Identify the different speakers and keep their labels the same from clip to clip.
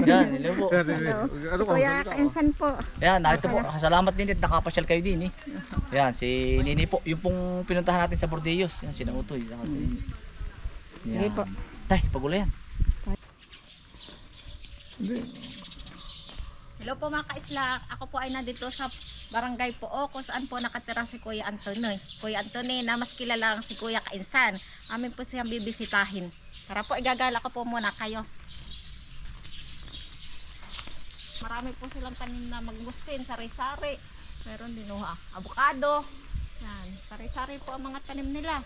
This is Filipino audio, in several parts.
Speaker 1: Yan, hello po.
Speaker 2: Ano ko? Kuya Kainsan po.
Speaker 1: Yan, nakita po. Salamat din at nakapasyal kayo din eh. Yan, si Nini po. Yung pong pinuntahan natin sa Bordillos. Yan, si Nautoy.
Speaker 2: Sige po.
Speaker 1: Tay, pagulo yan.
Speaker 3: Hello po mga ka-isla. Ako po ay nandito sa barangay Puo kung saan po nakatira si Kuya Anthony. Kuya Anthony na mas kilala si Kuya Kainsan. Amin po siyang bibisitahin. Tara po, igagala ko po muna kayo. Marami po silang tanim na magustin, sari-sari. Meron din avocado. Yan, sari-sari po ang mga tanim nila.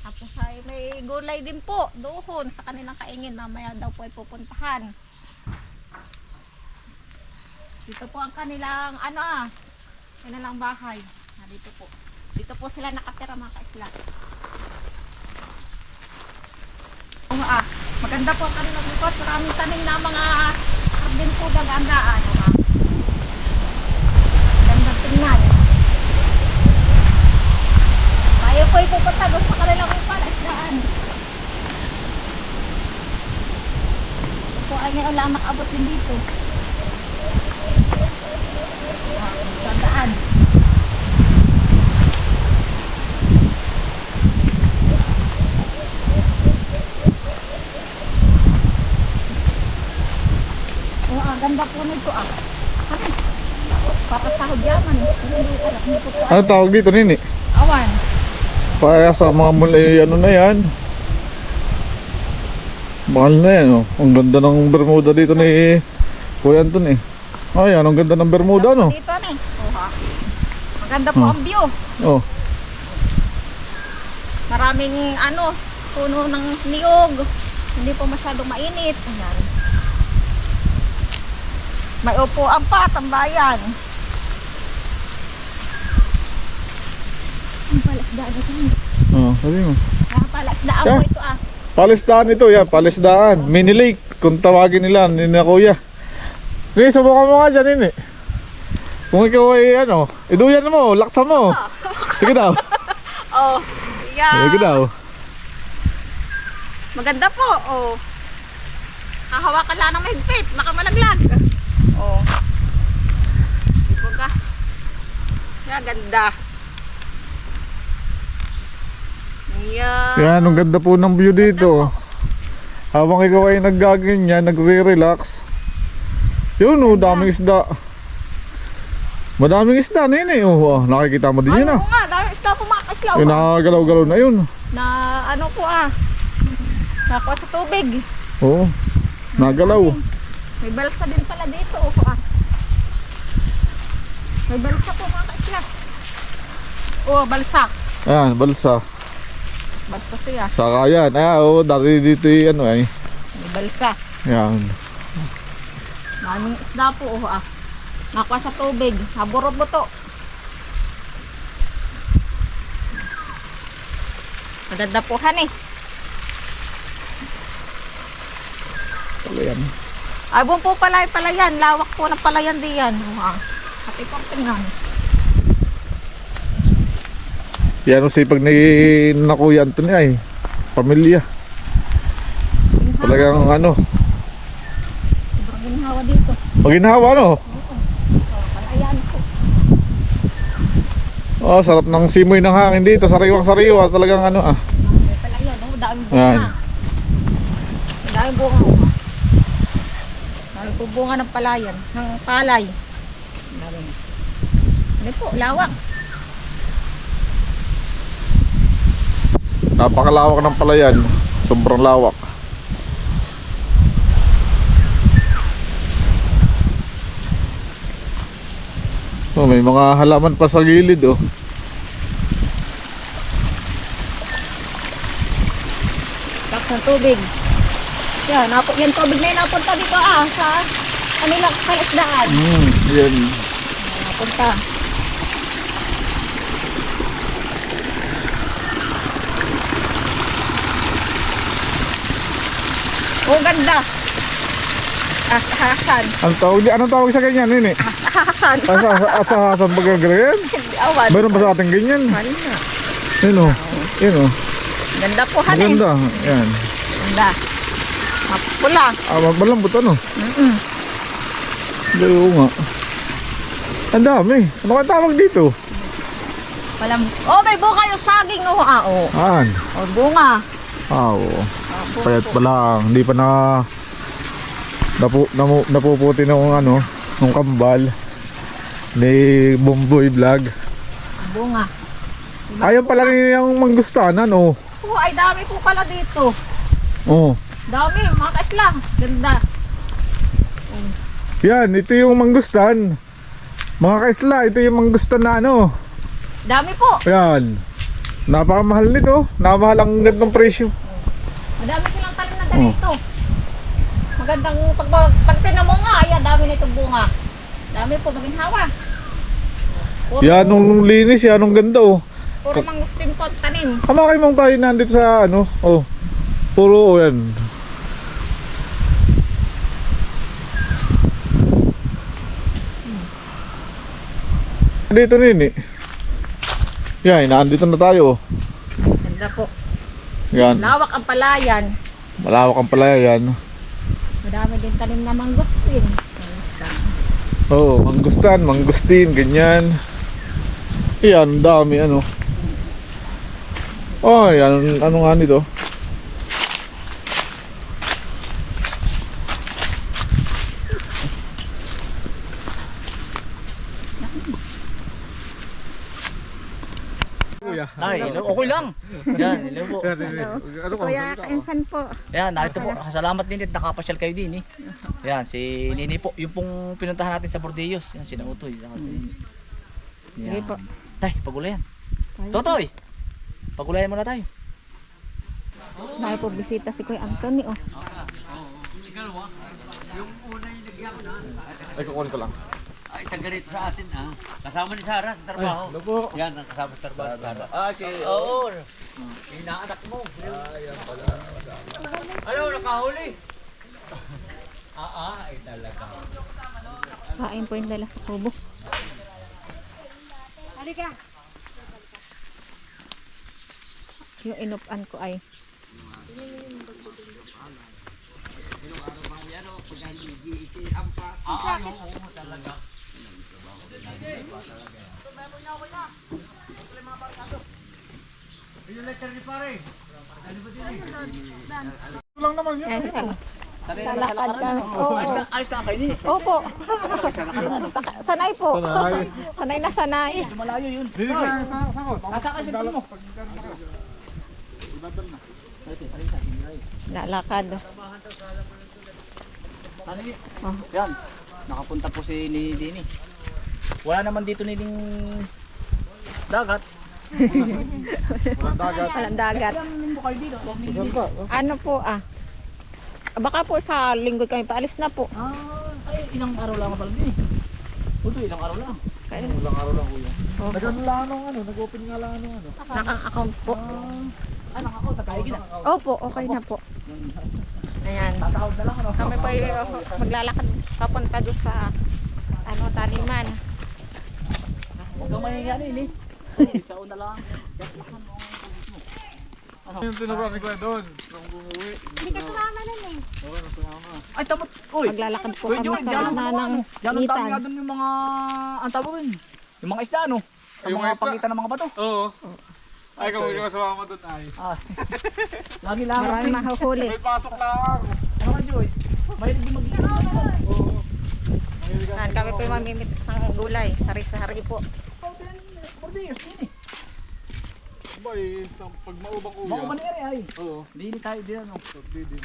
Speaker 3: Tapos ay may gulay din po doon sa kanilang kaingin. Mamaya daw po ay pupuntahan. Dito po ang kanilang kanilang bahay. Dito po. Dito po sila nakatira mga ka-isla. Maganda po ang kanilang likod. Maraming tanim na mga hardin po gagandaan. Ganda tingnan. Tayo po ipupunta doon sa kanilang palasdaan. Ito po ay ngayon lang makabot din dito. Tandaan. Ganda po nito para sa hudyaman.
Speaker 4: Ano tawag dito Nini?
Speaker 3: Awan.
Speaker 4: Kaya sa mga muli, ano na yan. Mahal na yan oh. Ang ganda ng Bermuda dito ni Kuya Anton eh. Ayan, ang ganda ng Bermuda no.
Speaker 3: Dito ni. Maganda po ang view.
Speaker 4: Oh.
Speaker 3: Maraming puno ng niyog. Hindi po masyadong mainit. Ayan. May upuan pa, tambayan. Ang palasdaan ito.
Speaker 4: Oh, sabi mo.
Speaker 3: Palasdaan po ito
Speaker 4: Palisdaan ito, yan, palisdaan. Mini lake, kung tawagin nila, ni na kuya. Nini, subukan mo nga dyan, Nini. Kung ikaw ay iduyan mo, laksan mo. Sige daw.
Speaker 3: Oh, yeah.
Speaker 4: Sige daw.
Speaker 3: Maganda po, hahawakan lang ng mahigpit, baka malaglag. Ibo ka. Yeah, ganda. Yeah.
Speaker 4: Yan, ang ganda po ng view dito. Habang ikaw ay naggaganyan, nagre-relax. Yun daming isda. Madaming isda, Nini. Nakikita mo din yun
Speaker 3: Oo nga, dahil isda po mga kaslaw.
Speaker 4: Yung nakagalaw-galaw na yun.
Speaker 3: Na nakuha sa tubig.
Speaker 4: Oo, nagalaw.
Speaker 3: May balsa din pala dito. May balsa po mga kaisla. Balsa.
Speaker 4: Ayan, balsa.
Speaker 3: Balsa siya.
Speaker 4: Saka yan, dati dito yung
Speaker 3: May balsa.
Speaker 4: Ayan.
Speaker 3: Maraming isda po. Nakuha sa tubig. Naburot mo to. Maganda po
Speaker 4: Palayan.
Speaker 3: Ay, buong po palayan. Lawak po ng palayan diyan. Pati po tingnan.
Speaker 4: Yan ang sipag ni Kuya Anthony ay pamilya. Talagang
Speaker 3: Sobrang ginhawa dito.
Speaker 4: Maginhawa
Speaker 3: Palayan po.
Speaker 4: Sarap ng simoy ng hangin dito, sariwang-sariwa, talagang
Speaker 3: May palayan. Daming bunga.
Speaker 4: Yan.
Speaker 3: Daming bunga. Daming po bunga ng palayan. Ng palay. Ano po, lawak.
Speaker 4: Napakalawak ng palayan. Sobrang lawak. May mga halaman pa sa gilid
Speaker 3: Lakas ng tubig. Yan, yung tubig na yun napunta dito sa kanilang palasdaan.
Speaker 4: Yan.
Speaker 3: Napunta. Ganda. Asahasan.
Speaker 4: Anong tawag sa ganyan, Nini?
Speaker 3: Asahasan.
Speaker 4: Asahasan ba ganyan?
Speaker 3: Hindi awan.
Speaker 4: Meron ba sa ating ganyan?
Speaker 3: Wala na.
Speaker 4: Yun o.
Speaker 3: Ganda po, hanin.
Speaker 4: Maganda. Yan.
Speaker 3: Ganda.
Speaker 2: Pula.
Speaker 4: Malambot ano?
Speaker 2: Mm-mm.
Speaker 4: Hindi, oo nga. Ang dami. Ano kaya tawag dito?
Speaker 3: Walang... Oh, may bunga yung saging. Oh, oo.
Speaker 4: Aan?
Speaker 3: Oh, bunga.
Speaker 4: Oo. Payat pa lang. Hindi pa napuputi ng ano, ng kambal. Ni Bomboy Vlog.
Speaker 3: Bunga.
Speaker 4: Ayaw pala rin yung manggustahan, ano?
Speaker 3: Oh, ay dami po pala dito.
Speaker 4: Oo.
Speaker 3: Dami, mga kaislang. Ganda.
Speaker 4: Yan, ito yung manggustahan. Mga kaisla, ito yung manggustahan na ano.
Speaker 3: Dami po.
Speaker 4: Yan. Napakamahal nito. Napakamahal ang gandang presyo.
Speaker 3: Madami silang talim na ganito. Magandang pag tinamo nga, ayan, dami nitong bunga. Dami po, maginhawa.
Speaker 4: Yan, nung linis, yan, nung ganda oh.
Speaker 3: Puro mangustin po ang tanim.
Speaker 4: Kamakay mong tayo nandito sa ano, oh. Puro oh, yan. Dito nini. Yan, naandito na tayo.
Speaker 3: Ganda po.
Speaker 4: Yan,
Speaker 3: Lawak ang palayan.
Speaker 4: malawak ang palaya yan.
Speaker 3: Madami din tanim na mangustin. Mangustin.
Speaker 4: Oo, mangustan, mangustin, ganyan. Yan, dami ano. Oh, yan, ano nga nito?
Speaker 1: Nay, okay lang. Yan, hello po.
Speaker 4: Ano
Speaker 2: Kuya, kainsan po.
Speaker 1: Yan, nakita po. Salamat din at nakapasyal kayo din eh. Yan, si Nini po. Yung pong pinuntahan natin sa Bordillos. Yan, si Nautoy.
Speaker 2: Sige po.
Speaker 1: Tay, pagulayan. Totoy! Pagulayan muna tayo.
Speaker 2: Dahil po bisita si Kuya Anthony, oh.
Speaker 4: Ay, kukunin ko lang.
Speaker 5: Ay, taga rito sa atin ah. Kasama ni Sarah sa trabaho.
Speaker 4: Ano po?
Speaker 5: Yan, ang kasama sa trabaho ni Sarah.
Speaker 6: Ah, si...
Speaker 5: Oo. Inaanak mo. Ano, nakahuli? Ay talaga.
Speaker 2: Kain po yung dala sa kubo.
Speaker 3: Halika.
Speaker 2: Yung inupan ko ay
Speaker 5: Oo talaga. Yung letter ni pare.
Speaker 4: Ito lang naman yun.
Speaker 2: lalakad kami. Oo.
Speaker 1: Ayos na kayo din.
Speaker 2: Opo. Sanay po.
Speaker 4: Sanay.
Speaker 2: Sanay na sanay.
Speaker 1: Malayo yun.
Speaker 4: Dili ka sa sakot.
Speaker 1: Asa ka siya mo.
Speaker 2: Lalakad.
Speaker 1: Ano yun? Yan. Nakapunta po si Dini. Wala naman dito niling dagat.
Speaker 2: Walang dagat.
Speaker 1: Limbo kayo dito.
Speaker 4: Saan ka?
Speaker 2: Ano po ah? Baka po sa linggo kami paalis na po.
Speaker 1: Ay, ilang araw lang pala din. Ito, ilang araw lang.
Speaker 2: Kaya
Speaker 4: Ilang araw lang kuya.
Speaker 2: Opo.
Speaker 4: Nag-ano lang ano, nag-open nga lang ano.
Speaker 2: Naka-account po.
Speaker 1: Ano ako, tagaigin na.
Speaker 2: Opo, okay na po. Ayan.
Speaker 1: Tatawag na lang ano.
Speaker 2: Kami po ay maglalakad papunta doon sa ano taniman.
Speaker 1: Huwag kang mahihiya eh. Sa una lang.
Speaker 4: Yung tinurang ni Kuya doon, nung bumuwi.
Speaker 1: Ay, tamot. Uy.
Speaker 2: Maglalakad po
Speaker 1: Uy,
Speaker 2: kami
Speaker 1: Joy,
Speaker 2: sa
Speaker 1: diyan
Speaker 2: gitna
Speaker 1: ang
Speaker 2: ng
Speaker 1: diyan ang dami nga
Speaker 2: nitan.
Speaker 1: doon yung mga, ang tawag doon. Yung mga isda, ano? Sa
Speaker 4: Yung
Speaker 1: mga
Speaker 4: mga isda?
Speaker 1: pagitan ng mga bato.
Speaker 4: Oo. Ay, kung yung kasama doon ay.
Speaker 1: Lagi lang.
Speaker 2: Maraming mahuhuli.
Speaker 4: May pasok lang.
Speaker 1: Ano ka, Joy? Mahilig din mag-ilaw.
Speaker 4: Oo.
Speaker 2: Ayan, kami po yung mamimitas ng gulay. Sari-sari po.
Speaker 1: Bordillos, yun eh.
Speaker 4: Ba eh, pag maubang kuya.
Speaker 1: Mga manere ay.
Speaker 4: Oo.
Speaker 1: Hindi tayo din ano.
Speaker 4: Hindi din.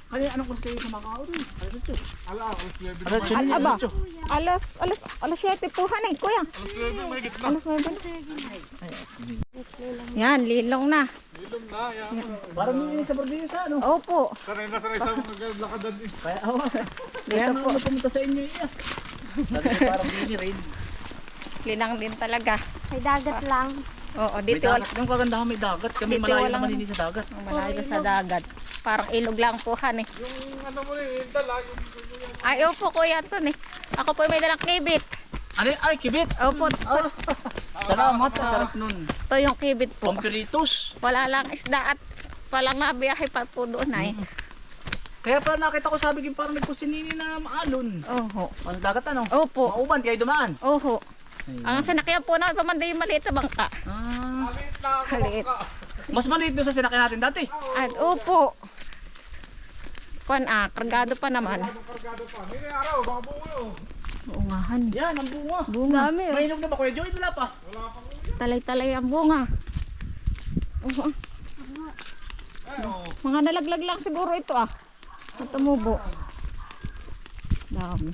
Speaker 1: Kaya anong gusto kayo sa Macau doon? Ano ito?
Speaker 4: Ala, alas 11
Speaker 1: Ano
Speaker 4: naman.
Speaker 1: ito?
Speaker 2: Aba,
Speaker 1: Ano ito?
Speaker 2: alas 7 po hanay, kuya.
Speaker 4: Alas 11 may gitna.
Speaker 2: Alas 9. Yan, lilong na.
Speaker 4: Ilong na, yan.
Speaker 1: Parang nilinis sa Bordillos sa ano?
Speaker 2: Opo.
Speaker 4: Sanay na sanay sa mga lakadan eh.
Speaker 1: Kaya ako. Kaya
Speaker 2: Dito
Speaker 1: nung
Speaker 2: po.
Speaker 1: pumunta sa inyo iya. Sabi ko parang dili rin.
Speaker 2: Linang din talaga.
Speaker 3: May dagat lang.
Speaker 2: Oo,
Speaker 1: May
Speaker 2: dito wala.
Speaker 1: dagat. Yung kagandahan may dagat. Kami
Speaker 2: Dito
Speaker 1: malayo
Speaker 2: walang-
Speaker 1: naman hindi sa dagat.
Speaker 2: Malayo sa dagat. Parang ilog lang po hanay.
Speaker 4: Yung ano mo eh, yung dala, yung
Speaker 2: Ay, opo, kuya Anton eh. Ako po may dalang kibit.
Speaker 1: Ano yun? Ay, kibit!
Speaker 2: Opo,
Speaker 1: Salamat, sarap nun.
Speaker 2: ito yung kibit po.
Speaker 1: Pampiritos.
Speaker 2: Wala lang isda at Palang nabiyahe pa po doon ay.
Speaker 1: Kaya pala nakita ko sabi ko parang nagkusinini na maalon.
Speaker 2: Oho.
Speaker 1: Mas dagat ano?
Speaker 2: Opo.
Speaker 1: Mauban kayo dumaan.
Speaker 2: Oho. Ang sinakyan po namin pamanday yung maliit na bangka.
Speaker 1: Ah,
Speaker 2: Maliit.
Speaker 1: mas maliit doon sa sinakyan natin dati.
Speaker 2: At opo. Kargado pa naman.
Speaker 4: Kargado pa. Hindi araw, baka buo yun.
Speaker 2: Oo nga, han.
Speaker 1: Yan, ang bunga.
Speaker 2: Bunga.
Speaker 1: May inog na ba Kuya Joey? Wala pa.
Speaker 2: Talay-talay ang bunga. Oo. Mga nalaglag lang siguro ito na tumubo. Dami.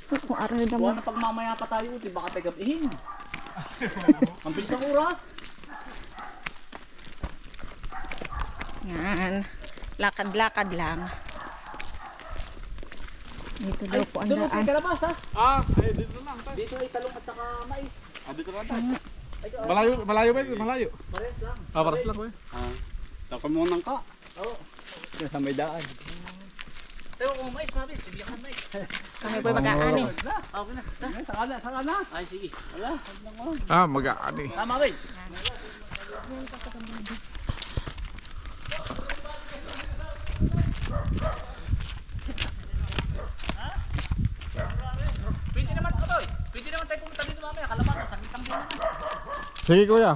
Speaker 2: Kung araw
Speaker 1: Buwan
Speaker 2: naman.
Speaker 1: na pag mamaya pa tayo uti, baka tayo gabihin. Ang bilis ng oras.
Speaker 2: Yan. Lakad-lakad lang. Dito daw po ang
Speaker 1: doon mo
Speaker 2: daan.
Speaker 1: kayo kalabas ha.
Speaker 4: Dito lang tayo.
Speaker 1: Dito ay talong at saka mais.
Speaker 4: Dito lang tayo. Malayo ba yun? Malayo.
Speaker 1: Pares lang.
Speaker 4: Paras lang ko eh.
Speaker 5: Taka mo nang ka.
Speaker 1: Oo.
Speaker 5: Sa may daan.
Speaker 1: Pero kung mais, mabit. Sibiyak ng mais.
Speaker 2: Kami po'y mag-aani.
Speaker 1: Okay na.
Speaker 5: Saka na.
Speaker 1: Ay, sige. Wala.
Speaker 4: Mag-aani.
Speaker 1: Tama, mabit. Pwede naman ako to. Pwede naman tayo pumunta dito mamaya. Kalabasa, sagitang din na.
Speaker 4: Sige kuya.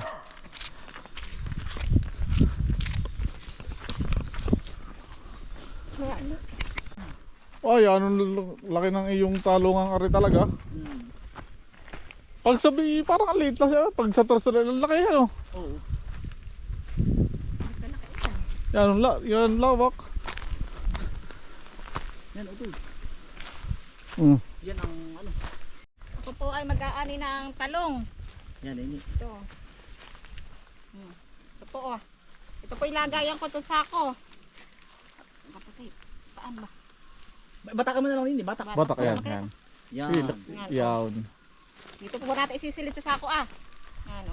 Speaker 4: Ay, anong laki ng iyong talungang ari talaga. Pag sabi, parang ang liit lang siya. Pag sa torso ang laki yan, oh.
Speaker 1: Oo.
Speaker 4: Yan, lawak.
Speaker 1: Yan, ito. Yan ang ano.
Speaker 2: Ako po ay mag-aani ng talong.
Speaker 1: Yan, ini.
Speaker 2: Ito. Ito po Ito po ilagayan ko to sako. Kapatid, paan ba?
Speaker 1: Bata ka mo na lang ini, bata.
Speaker 4: Batak yan. Yan.
Speaker 1: Yan.
Speaker 4: Yan.
Speaker 2: Dito po natin isisilid sa sako Yan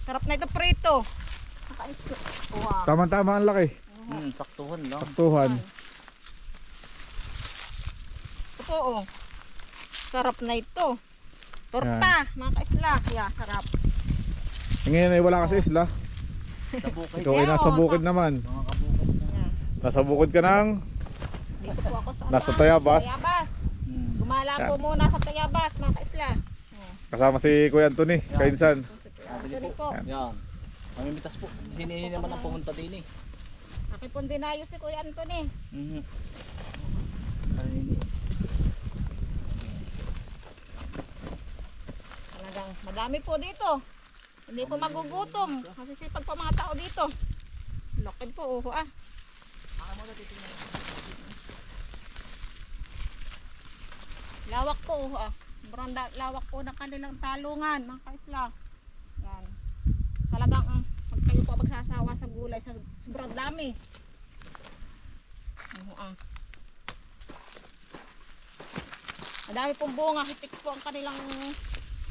Speaker 2: Sarap na ito prito. Nakais ko. Wow.
Speaker 4: Tama-tama ang laki.
Speaker 1: Saktuhan lang.
Speaker 4: Saktuhan.
Speaker 2: Ito po Sarap na ito. Torta, mga kaisla. Yeah, sarap.
Speaker 4: Ngayon ay wala ka sa isla.
Speaker 1: Sa bukid.
Speaker 4: Ikaw ay nasa bukid naman.
Speaker 1: Mga kabukid na.
Speaker 2: Yan.
Speaker 4: Nasa bukid ka nang
Speaker 2: Dito po ako sa
Speaker 4: nasa Tayabas.
Speaker 2: Tayabas.
Speaker 1: Hmm.
Speaker 2: Gumala
Speaker 4: Yan.
Speaker 2: po muna sa Tayabas, mga kaisla.
Speaker 4: Kasama si Kuya Anthony, kainsan.
Speaker 2: Ito po.
Speaker 1: Yan. Mamimitas po. Sinini naman ang pumunta din eh.
Speaker 2: Nakipundinayo si Kuya Anthony.
Speaker 1: Ano hindi?
Speaker 2: Talagang madami po dito. Hindi po magugutom. Masisipag po mga tao dito. Laki po, Lawak po, Sobrang lawak po ng kanilang talungan, mga kaisla. Yan. Talagang pag kayo po magsasawa sa gulay, sobrang dami. Madami pong bunga, hitik po ang kanilang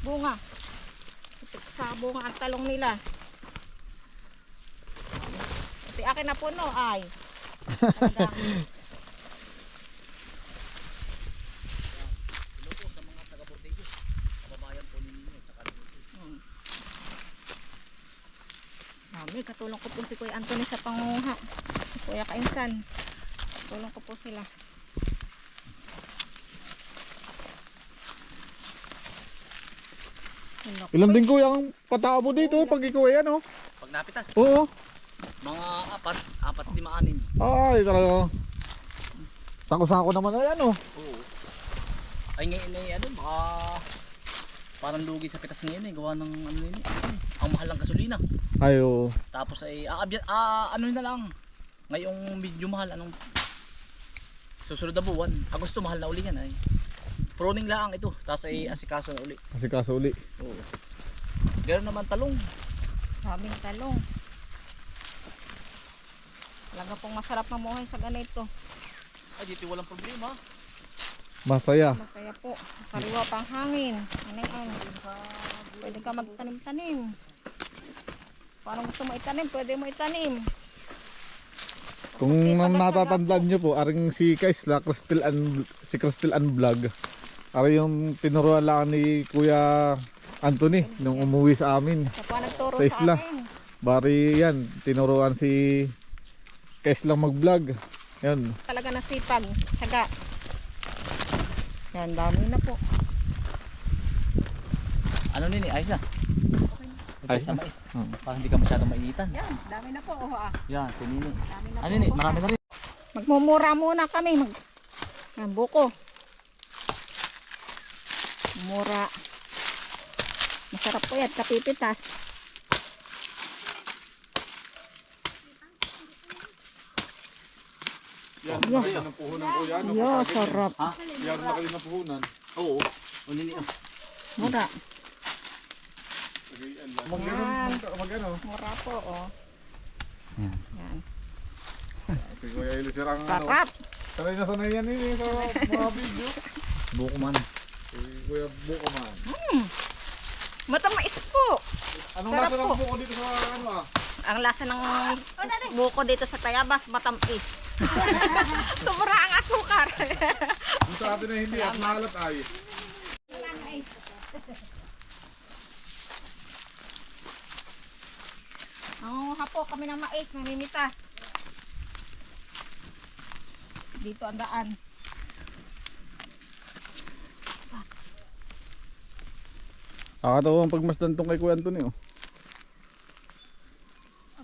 Speaker 2: bunga. Hitik sa bunga ang talong nila. Ito akin na puno ay. Talagang katulong ko po si Kuya Anthony sa pangunguha. Si Kuya Kainsan. Katulong ko po sila.
Speaker 4: Ilan din kuya ang patao mo dito pag ikaw ay ano?
Speaker 1: Pag napitas,
Speaker 4: Oo.
Speaker 1: mga 4, 5, 6.
Speaker 4: Ay, talaga. Sako-sako naman ay ano.
Speaker 1: Oo. Ay ngayon ay ano, baka parang lugi sa pitas ngayon eh. Gawa ng ano yun eh. Ang mahal ng gasolina.
Speaker 4: Ayo.
Speaker 1: Tapos ay ano na lang. Ngayong medyo mahal anong susunod na buwan. Agosto mahal na uli yan ay. Pruning lang ito. Tapos ay asikaso na uli.
Speaker 4: Kasi kaso uli.
Speaker 1: Oo. Ganoon naman talong.
Speaker 2: Daming talong. Talaga pong masarap mamuhay sa ganito.
Speaker 1: Ay dito walang problema.
Speaker 4: Masaya.
Speaker 2: Masaya po. Sariwa pang hangin. Pwede ka magtanim-tanim. Paano gusto mo itanim? Pwede mo itanim.
Speaker 4: Kung natatandaan nyo po, aring si Kaisla, si Crystal and Vlog. Ari yung tinuruan lang ni Kuya Anthony nung umuwi sa amin.
Speaker 2: Siya po ang nagturo
Speaker 4: Sa isla.
Speaker 2: sa amin.
Speaker 4: Bari yan, tinuruan si Kes lang mag-vlog. Yan.
Speaker 2: Talaga nasipag. Syaga. Yan, dami na po.
Speaker 1: Ano nini? Ayos na.
Speaker 4: Ayos
Speaker 1: Sa
Speaker 4: na.
Speaker 1: mais.
Speaker 4: Oo.
Speaker 1: Para hindi ka masyadong mainitan.
Speaker 2: Yan, dami na po. Oh,
Speaker 1: Yan, tinini.
Speaker 2: dami na
Speaker 1: Ano
Speaker 2: po.
Speaker 1: nini? Marami na rin.
Speaker 2: Magmumura muna kami. Yan, buko. Mura. Masarap po yan, kapipitas.
Speaker 4: Yan,
Speaker 2: Yeah.
Speaker 4: nakita ng puhunan ko yan.
Speaker 2: Yo, sarap.
Speaker 4: Yan, nakita ng puhunan.
Speaker 1: Oo. O nini.
Speaker 2: Mura.
Speaker 4: Mag-ano? Mag-ano?
Speaker 2: Mura po, oh.
Speaker 1: Yan.
Speaker 2: Yan.
Speaker 4: Si Kuya Eli sirang ano.
Speaker 2: Sarap.
Speaker 4: Sanay na sanay yan ini sa mga video.
Speaker 1: Buko man.
Speaker 4: Si Kuya Buko man.
Speaker 2: Matamais po.
Speaker 4: Anong
Speaker 2: Sarap
Speaker 4: lasa ng
Speaker 2: po.
Speaker 4: buko dito sa ano ah?
Speaker 2: Ang lasa ng buko dito sa Tayabas, matamis. Sobra ang asukar.
Speaker 4: Yung sa atin na hindi at mahalat ay.
Speaker 2: Nangunguha po kami ng mais, namimita. Dito ang daan.
Speaker 4: Nakakatawa ang pagmasdan tong kay Kuya Anthony oh.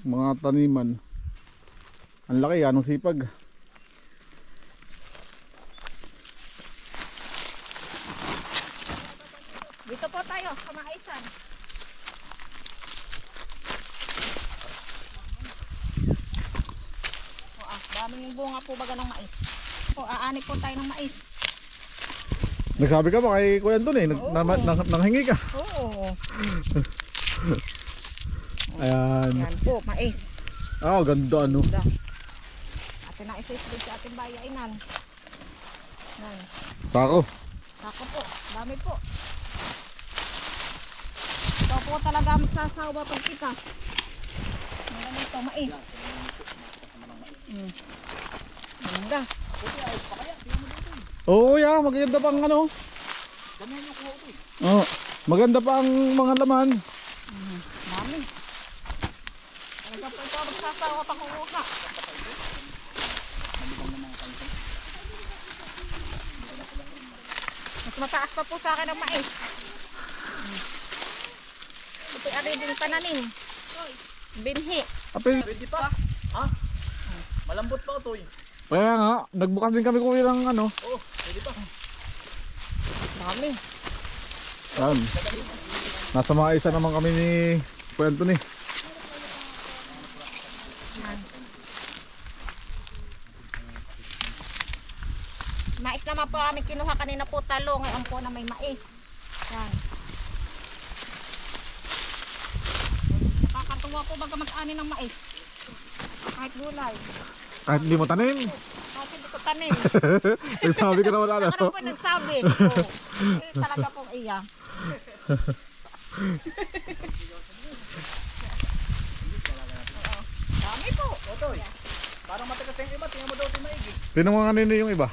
Speaker 4: Mga taniman. Ang laki, anong sipag.
Speaker 2: Dito po tayo, sa maisan. Daming bunga po baga ng mais. O, aani po tayo ng mais.
Speaker 4: Nagsabi ka ba kay Kuya Anthony? Nanghingi ka?
Speaker 2: Oo.
Speaker 4: Ayan.
Speaker 2: Yan po, mais.
Speaker 4: Ah, ganda ano.
Speaker 2: Da. Atin ang isa-islig sa ating bayainan. Yan.
Speaker 4: Sako.
Speaker 2: Ako po, dami po. Ito po talaga magsasawa pag kita. Ang ganito, mais. Ganda.
Speaker 4: Oo, yeah, maganda pa ang ano. Oh, maganda pa ang mga laman.
Speaker 2: Dami. Talaga po ito magsasawa pang kukuha. Mas mataas pa po sa akin ang mais. Ito ay din pananim. Binhi.
Speaker 4: Apil,
Speaker 1: Pwede pa. Ha? Malambot pa ito eh.
Speaker 4: kaya nga, nagbukas din kami kung ilang ano.
Speaker 1: Oo, pwede pa.
Speaker 2: Dami.
Speaker 4: Yan. Nasa mga isa naman kami ni Kuya Anthony.
Speaker 2: Mais naman po kami kinuha kanina po talo. Ngayon po na may mais. Yan. Nakakatuwa po baga mag-ani ng mais. Kahit gulay.
Speaker 4: Kahit hindi mo tanim.
Speaker 2: Kahit hindi ko tanim.
Speaker 4: Nagsabi ka naman ano.
Speaker 2: Ano po nagsabi? Oh. Eh, talaga pong iya. Oo. Dami po.
Speaker 1: Otoy. Parang matagas yung iba. Tingnan mo daw ito maigi.
Speaker 4: Tinan mo nga nino yung iba.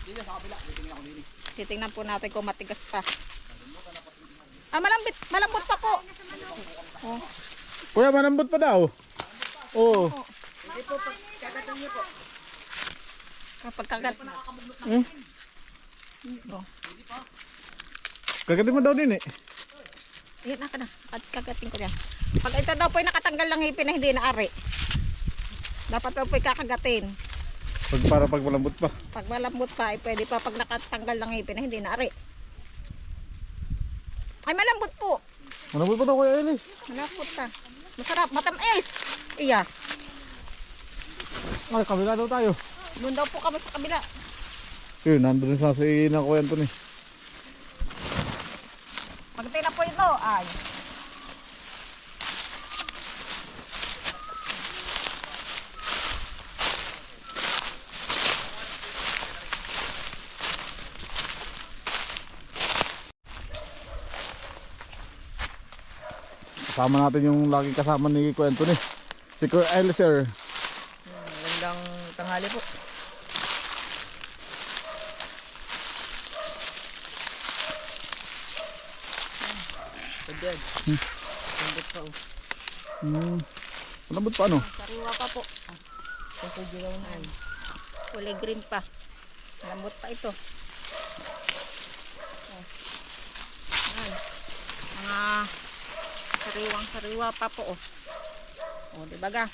Speaker 1: Dito sa kabila. Tingnan ako nini.
Speaker 2: Titingnan po natin kung matigas pa. Ah, malambot pa po. Oh.
Speaker 4: Kuya, manambot pa daw. Oo.
Speaker 2: Kapag kagat.
Speaker 4: Hmm?
Speaker 2: Oh.
Speaker 4: Kagatin mo daw din eh.
Speaker 2: Yan na ka na. Kagatin ko yan. Pag ito daw po ay nakatanggal ng ngipin na hindi naari. Dapat daw po ay kakagatin.
Speaker 4: Para pag malambot pa.
Speaker 2: Pag malambot pa ay pwede pa pag nakatanggal ng ngipin na hindi naari. Ay malambot po.
Speaker 4: Malambot pa daw Kuya Eli.
Speaker 2: Malambot pa. Masarap. Matamis. Iya.
Speaker 4: Ay, kabila daw tayo.
Speaker 2: Doon daw po kami sa kabila.
Speaker 4: Yun, nandun sa si na Kuya Anthony.
Speaker 2: Pagdating na po ito ay
Speaker 4: Kasama natin yung laging kasama ni Kuya Anthony. Si Kuya Eli sir.
Speaker 1: Magandang tanghali po.
Speaker 3: Tindot pa oh.
Speaker 4: Malambot pa ano?
Speaker 3: Sariwa pa po. Kulay green pa. Malambot pa ito. Oh. Ayan. Mga sariwang sariwa pa po oh. Oh, di ba ga?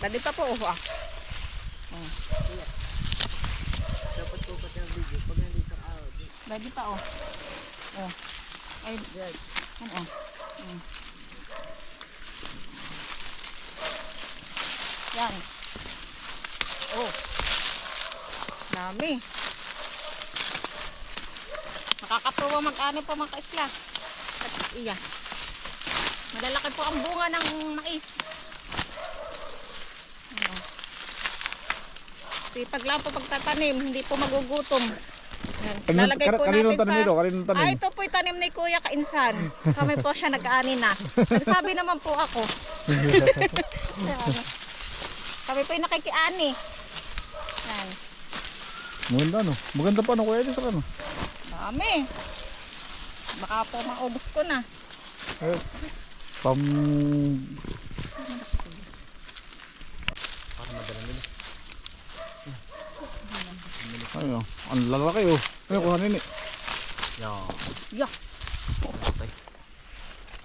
Speaker 3: Dali pa po oh. Ah. Oh.
Speaker 5: Dapat ko pati ang video pag hindi sa
Speaker 3: Dali pa oh. Oh. Ay, ano oh. Yan. Oh. Dami. Nakakatuwa mag-ani po mga kaisla. At iya. Malalaki po ang bunga ng mais. Ano. Sipag lang po pagtatanim, hindi po magugutom. Yan. Lalagay po
Speaker 4: Kaninong
Speaker 3: natin
Speaker 4: tanim
Speaker 3: sa...
Speaker 4: ito? Kaninong tanim?
Speaker 3: Ito po'y tanim ni Kuya Kainsan. Kami po siya nag-aani na. Nagsabi naman po ako. Ayan. Kami po'y nakikiani. Yan.
Speaker 4: Maganda no? Maganda pa ano kuya? Ito ano?
Speaker 3: Dami. Baka po maubos ko na.
Speaker 4: Eh, pam... Ayun, ang lalaki oh. Ayun, kuhanin eh.
Speaker 1: Yan.
Speaker 3: Yak.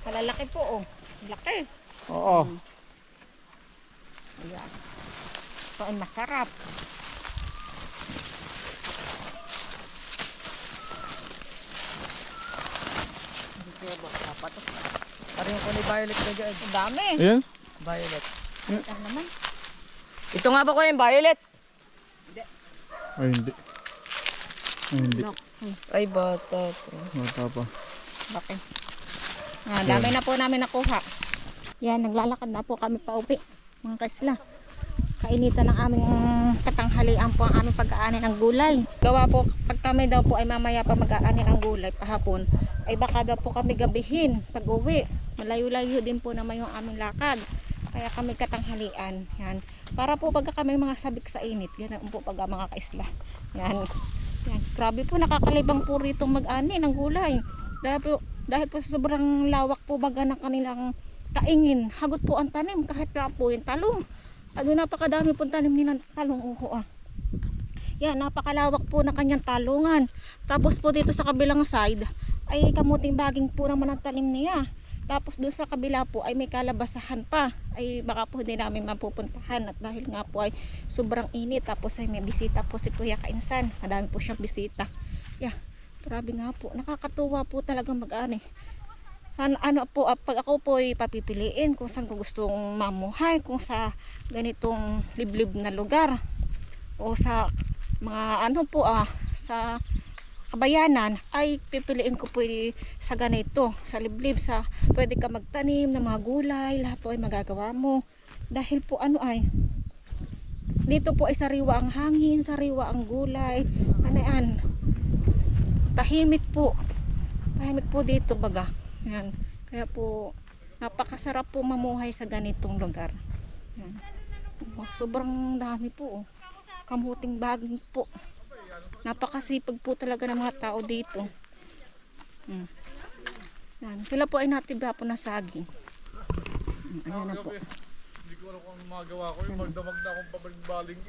Speaker 3: Kalalaki po oh. Laki.
Speaker 4: Oo.
Speaker 3: Ayan. Ito ay masarap.
Speaker 2: Parang yung kulay violet na dyan.
Speaker 3: Ang dami.
Speaker 4: Ayan.
Speaker 2: Violet.
Speaker 3: Ano naman?
Speaker 2: Ito nga ba ko yung violet?
Speaker 4: Ay hindi. Ay hindi.
Speaker 2: Ay, bata po.
Speaker 4: Mata pa.
Speaker 3: Laki. Ah, dami na po namin nakuha. Yan, naglalakad na po kami pa uwi. Mga kaisla. Kainitan ng aming katanghalian po ang aming pag-aani ng gulay. Gawa po, pag kami daw po ay mamaya pa mag-aani ng gulay pahapon, ay baka daw po kami gabihin pag uwi. Malayo-layo din po naman yung aming lakad. Kaya kami katanghalian. Yan. Para po pag kami mga sabik sa init. Yan po pag mga kaisla. Yan. Yan. Grabe po, nakakalibang po rito mag-ani ng gulay. Dahil po sa sobrang lawak po baga ng kanilang kaingin. Hagot po ang tanim kahit na po yung talong. Ano, napakadami pong tanim nilang talong uho ah. Yan, napakalawak po na kanyang talungan. Tapos po dito sa kabilang side ay kamuting baging po naman ang tanim niya. Tapos doon sa kabila po ay may kalabasahan pa. Ay baka po hindi namin mapupuntahan at dahil nga po ay sobrang init. Tapos ay may bisita po si Kuya Kainsan. Madami po siyang bisita. Yeah, grabe nga po. Nakakatuwa po talaga mag-ani. Sana ano po, pag ako po ay papipiliin kung saan ko gustong mamuhay, kung sa ganitong liblib na lugar o sa mga ano po sa kabayanan, ay pipiliin ko po sa ganito, sa liblib, sa pwede ka magtanim ng mga gulay, lahat po ay magagawa mo dahil po ano ay dito po ay sariwa ang hangin, sariwa ang gulay, ano yan, tahimik po dito baga. Yan. Kaya po napakasarap po mamuhay sa ganitong lugar. Yan. Sobrang dami po oh. Kamuting baging po. Napakasipag po talaga ng mga tao dito. Yan. Sila po ay natiba po na saging. Ayan na po.
Speaker 4: Hindi ko alam kung ano magawa ko. Yung magdamag na akong pabaling-baling.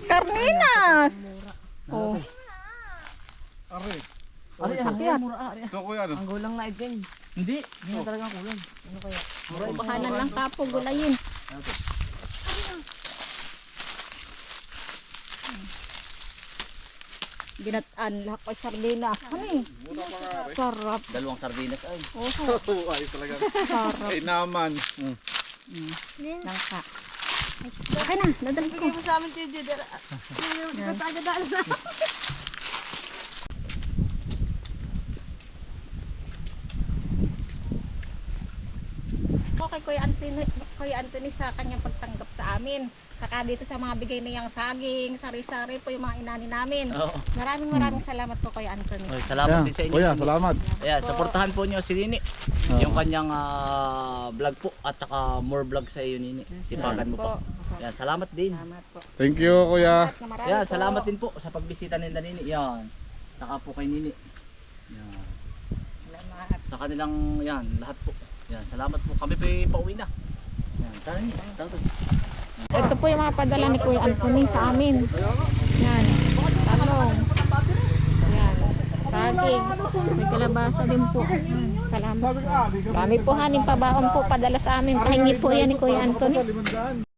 Speaker 3: Carninas! Oh.
Speaker 4: Are.
Speaker 1: Ano yan? Mura
Speaker 4: Ito kuya ano?
Speaker 2: Ang gulang na itin.
Speaker 1: Hindi. Hindi na talaga ang kulang.
Speaker 2: Ano kaya?
Speaker 3: Bakanan lang tapo, gulayin. Ginataan lahat ay sardina. Ano eh? Sarap.
Speaker 1: Dalawang sardinas ay.
Speaker 3: Oh,
Speaker 4: Ay talaga.
Speaker 3: sarap.
Speaker 4: Ay naman.
Speaker 3: Langka. Okay na, dadali ko.
Speaker 2: Bigay mo sa amin, Tio Juder.
Speaker 3: Okay, Kuya Anthony sa kanyang pagtanggap sa amin. Saka dito sa mga bigay niyang saging, sari-sari po yung mga inani namin.
Speaker 1: Oo.
Speaker 3: Maraming salamat po Kuya Anthony.
Speaker 1: Ay, salamat din sa inyo.
Speaker 4: Kuya, salamat.
Speaker 1: Ayan, supportahan po niyo si Nini. Yung kanyang vlog po at saka more vlog sa iyo Nini. Sipagan mo po. Ayan, salamat din.
Speaker 3: Salamat po.
Speaker 4: Thank you kuya.
Speaker 3: Na marami
Speaker 1: Ayan,
Speaker 3: po.
Speaker 1: salamat din po sa pagbisita nila Nini. Ayan. Saka po kay Nini. Ayan.
Speaker 3: Salamat.
Speaker 1: sa kanilang yan, lahat po. Yan, salamat po. Kami pa pauwi na. Yan, tara.
Speaker 2: Ito po yung mga padala ni Kuya Anthony sa amin. Yan. Talong. Yan. Saging. May kalabasa din po. Salamat. Kami po haning pabaon po padala sa amin. Pahingi po yan ni Kuya Anthony.